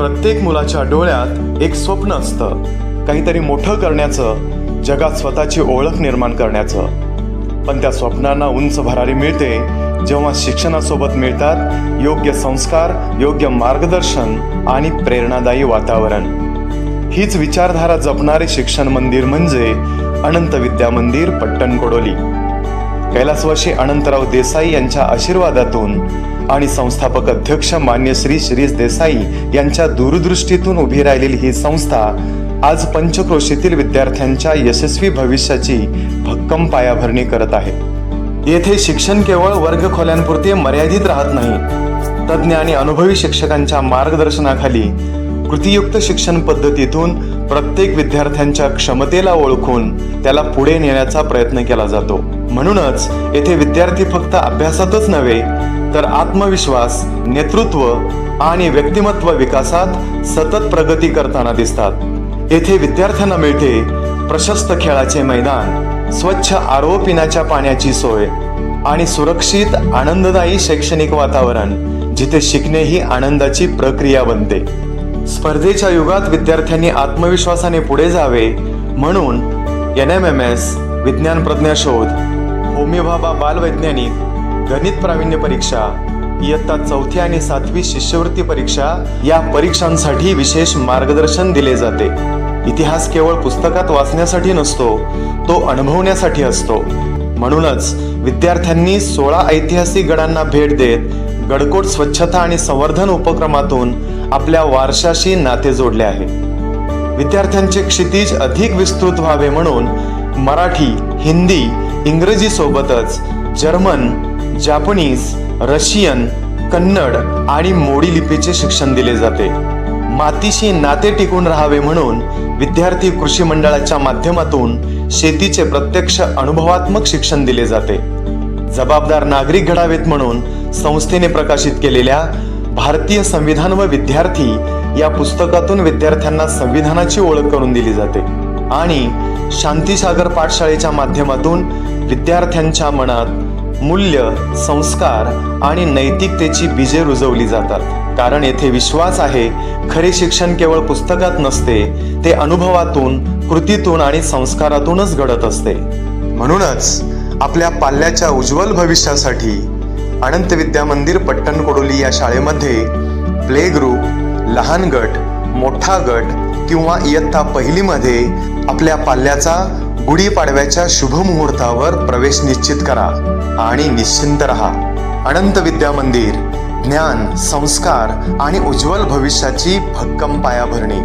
प्रत्येक मुलाच्या डोळ्यात एक स्वप्न असतं, काहीतरी मोठं करण्याचं, जगात स्वतःची ओळख निर्माण करण्याचं. पण त्या स्वप्नांना उंच भरारी मिळते जेव्हा शिक्षणासोबत मिळतात योग्य संस्कार, योग्य मार्गदर्शन आणि प्रेरणादायी वातावरण. हीच विचारधारा जपणारे शिक्षण मंदिर म्हणजे अनंत विद्या मंदिर पट्टणकोडोली. कैलासवासी अनंतराव देसाई यांच्या आशीर्वादातून आणि संस्थापक अध्यक्ष मान्य श्री शिरीष देसाई यांच्या दूरदृष्टीतून उभी राहिलेली ही संस्था आज पंचक्रोशीतील विद्यार्थ्यांच्या यशस्वी भविष्याची भक्कम पायाभरणी करत आहे. येथे शिक्षण केवळ वर्गखोल्यांपुरते मर्यादित राहत नाही. तज्ज्ञ आणि अनुभवी शिक्षकांच्या मार्गदर्शनाखाली कृतीयुक्त शिक्षण पद्धतीतून प्रत्येक विद्यार्थ्यांच्या क्षमतेला ओळखून त्याला पुढे नेण्याचा प्रयत्न केला जातो. म्हणूनच येथे विद्यार्थी फक्त अभ्यासातच नव्हे तर आत्मविश्वास, नेतृत्व आणि व्यक्तिमत्व विकासात सतत प्रगती करताना दिसतात. येथे विद्यार्थ्यांना मिळते प्रशस्त खेळाचे मैदान, स्वच्छ आरो पिण्याच्या पाण्याची सोय आणि सुरक्षित आनंददायी शैक्षणिक वातावरण, जिथे शिकणे ही आनंदाची प्रक्रिया बनते. स्पर्धेच्या युगात विद्यार्थ्यांनी आत्मविश्वासाने पुढे जावे म्हणून NMMS, विज्ञान प्रज्ञा शोध, होमी भाभा बालवैज्ञानिक, गणित प्रावीण्य परीक्षा, इयत्ता 4थी आणि 7वी शिष्यवृत्ती परीक्षा या परीक्षांसाठी विशेष मार्गदर्शन दिले जाते. इतिहास केवळ पुस्तकात वाचण्यासाठी नसतो, तो अनुभवण्यासाठी असतो. म्हणूनच विद्यार्थ्यांनी 16 ऐतिहासिक गडांना भेट देत गडकोट स्वच्छता आणि संवर्धन उपक्रमातून आपल्या वारशाशी नाते जोडले आहे. विद्यार्थ्यांचे क्षितिज अधिक विस्तृत व्हावे म्हणून मराठी, हिंदी, इंग्रजी सोबतच जर्मन, जापनीज, रशियन, कन्नड आणि मोडी लिपीचे शिक्षण दिले जाते. मातीशी नाते टिकून राहावे म्हणून विद्यार्थी कृषी मंडळाच्या माध्यमातून शेतीचे प्रत्यक्ष अनुभवात्मक शिक्षण दिले जाते. जबाबदार नागरिक घडावेत म्हणून संस्थेने प्रकाशित केलेल्या भारतीय संविधान व विद्यार्थी या पुस्तकातून विद्यार्थ्यांना संविधानाची ओळख करून दिली जाते. आणि शांतीसागर पाठशाळेच्या माध्यमातून विद्यार्थ्यांच्या मनात मूल्य, संस्कार आणि नैतिकतेची बीजे रुजवली जातात. कारण येथे विश्वास आहे, खरे शिक्षण केवळ पुस्तकात नसते, ते अनुभवातून, कृतीतून आणि संस्कारातूनच घडत असते. म्हणूनच आपल्या पाल्याच्या उज्ज्वल भविष्यासाठी अनंत विद्या मंदिर पट्टणकोडोली या शाळेमध्ये प्ले ग्रुप, लहान गट, मोठा गट किंवा इयत्ता 1लीमध्ये आपल्या पाल्याचा गुढीपाडव्याच्या शुभ मुहूर्तावर प्रवेश निश्चित करा आणि निश्चिंत रहा. अनंत विद्या मंदिर, ज्ञान, संस्कार आणि उज्ज्वल भविष्याची भक्कम पायाभरणी.